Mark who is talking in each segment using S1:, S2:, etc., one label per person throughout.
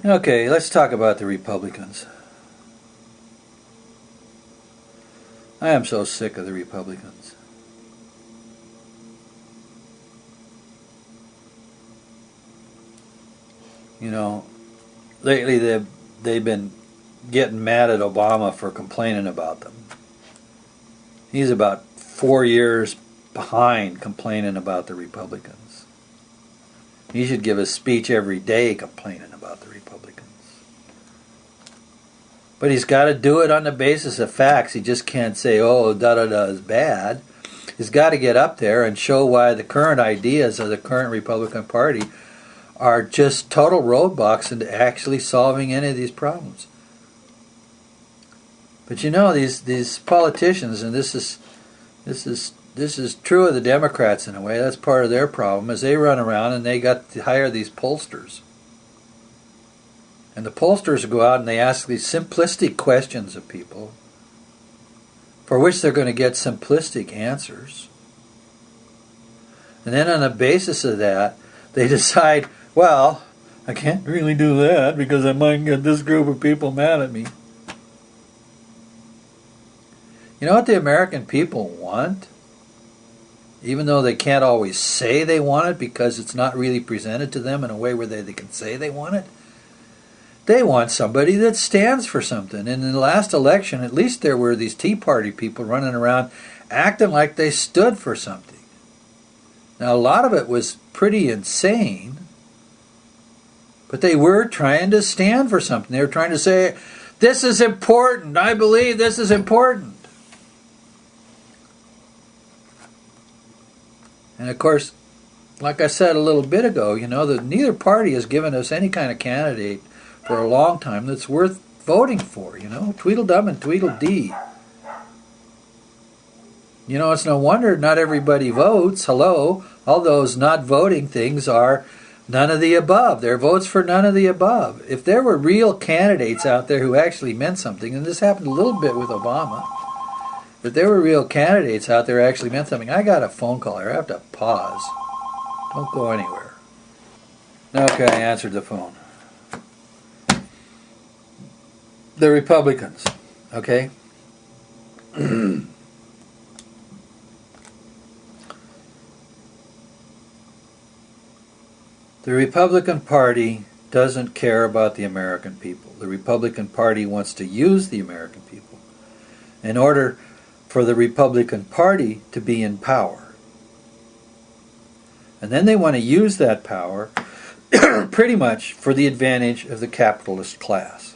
S1: Okay, let's talk about the Republicans. I am so sick of the Republicans. You know, lately they've been getting mad at Obama for complaining about them. He's about 4 years behind complaining about the Republicans. He should give a speech every day complaining about the Republicans. But he's got to do it on the basis of facts. He just can't say, oh, da-da-da is bad. He's got to get up there and show why the current ideas of the current Republican Party are just total roadblocks into actually solving any of these problems. But you know, these politicians, and this is true of the Democrats in a way. That's part of their problem, is they run around and they got to hire these pollsters. And the pollsters go out and they ask these simplistic questions of people for which they're going to get simplistic answers. And then on the basis of that, they decide, well, I can't really do that because I might get this group of people mad at me. You know what the American people want? Even though they can't always say they want it because it's not really presented to them in a way where they can say they want it. They want somebody that stands for something. And in the last election, at least there were these Tea Party people running around acting like they stood for something. Now, a lot of it was pretty insane, but they were trying to stand for something. They were trying to say, this is important. I believe this is important. And of course, like I said a little bit ago, you know, that neither party has given us any kind of candidate for a long time that's worth voting for, you know. Tweedledum and Tweedledee. You know, it's no wonder not everybody votes. Hello. All those not voting things are none of the above. They're votes for none of the above. If there were real candidates out there who actually meant something, and this happened a little bit with Obama, if there were real candidates out there who actually meant something. I got a phone call here. I have to pause. Don't go anywhere. Okay, I answered the phone. The Republicans, okay? The Republican Party doesn't care about the American people. The Republican Party wants to use the American people in order for the Republican Party to be in power. And then they want to use that power pretty much for the advantage of the capitalist class.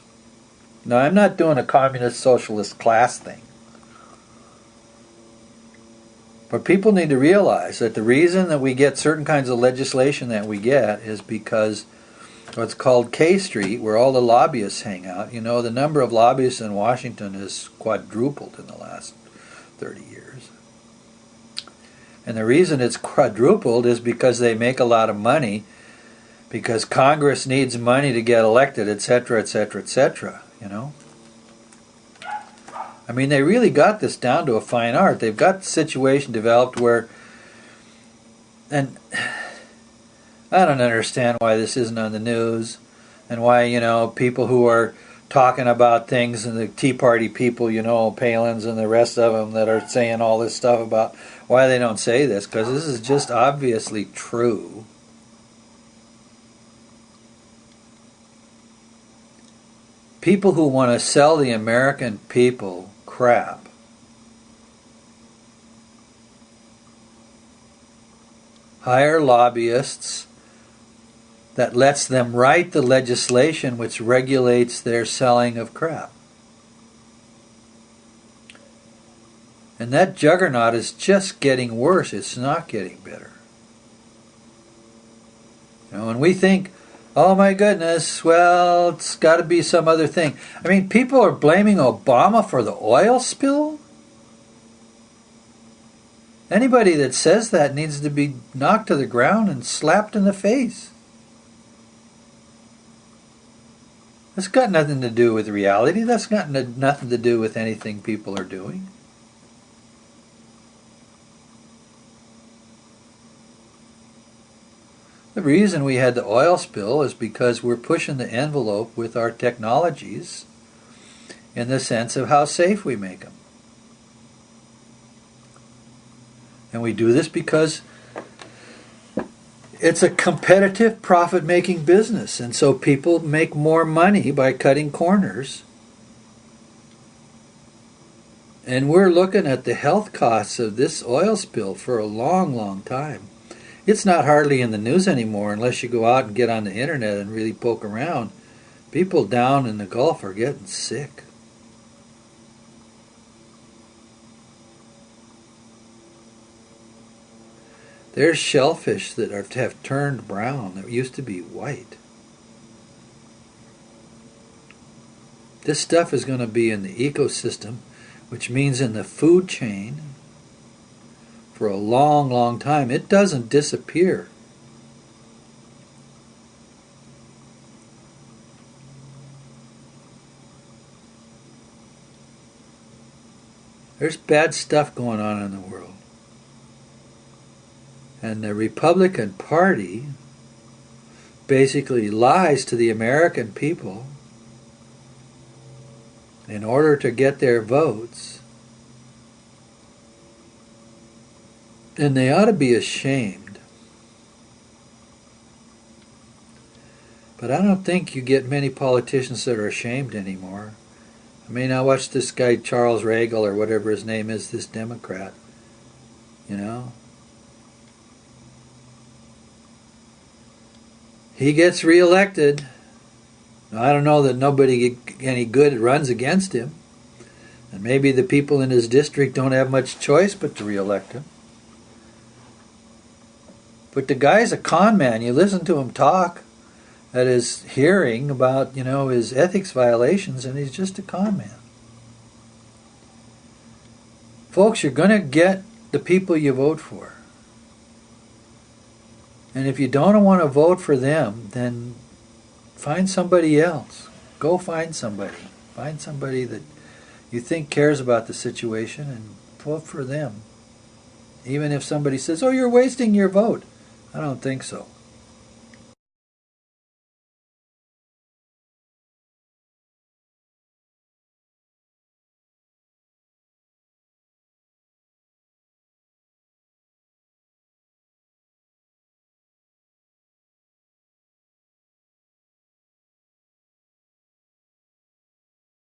S1: Now, I'm not doing a communist socialist class thing. But people need to realize that the reason that we get certain kinds of legislation that we get is because what's called K Street, where all the lobbyists hang out, you know, the number of lobbyists in Washington has quadrupled in the last 30 years. And the reason it's quadrupled is because they make a lot of money, because Congress needs money to get elected, etc., etc., etc., you know. I mean, they really got this down to a fine art. They've got the situation developed where, and I don't understand why this isn't on the news, and why, you know, people who are talking about things, and the Tea Party people, you know, Palin's and the rest of them that are saying all this stuff about why they don't say this, because this is just obviously true. People who want to sell the American people crap hire lobbyists that lets them write the legislation which regulates their selling of crap. And that juggernaut is just getting worse. It's not getting better. You know, and we think, oh my goodness, well, it's got to be some other thing. I mean, people are blaming Obama for the oil spill? Anybody that says that needs to be knocked to the ground and slapped in the face. That's got nothing to do with reality. That's got nothing to do with anything people are doing. The reason we had the oil spill is because we're pushing the envelope with our technologies in the sense of how safe we make them. And we do this because it's a competitive profit-making business, and so people make more money by cutting corners. And we're looking at the health costs of this oil spill for a long, long time. It's not hardly in the news anymore unless you go out and get on the internet and really poke around. People down in the Gulf are getting sick. There's shellfish that have turned brown that used to be white. This stuff is going to be in the ecosystem, which means in the food chain, for a long, long time. It doesn't disappear. There's bad stuff going on in the world. And the Republican Party basically lies to the American people in order to get their votes. And they ought to be ashamed. But I don't think you get many politicians that are ashamed anymore. I mean, I watched this guy Charles Regal or whatever his name is, this Democrat, you know. He gets reelected. I don't know that nobody any good runs against him. And maybe the people in his district don't have much choice but to reelect him. But the guy's a con man. You listen to him talk at his hearing about, his ethics violations, and he's just a con man. Folks, you're going to get the people you vote for. And if you don't want to vote for them, then find somebody else. Go find somebody. Find somebody that you think cares about the situation and vote for them. Even if somebody says, "Oh, you're wasting your vote." I don't think so.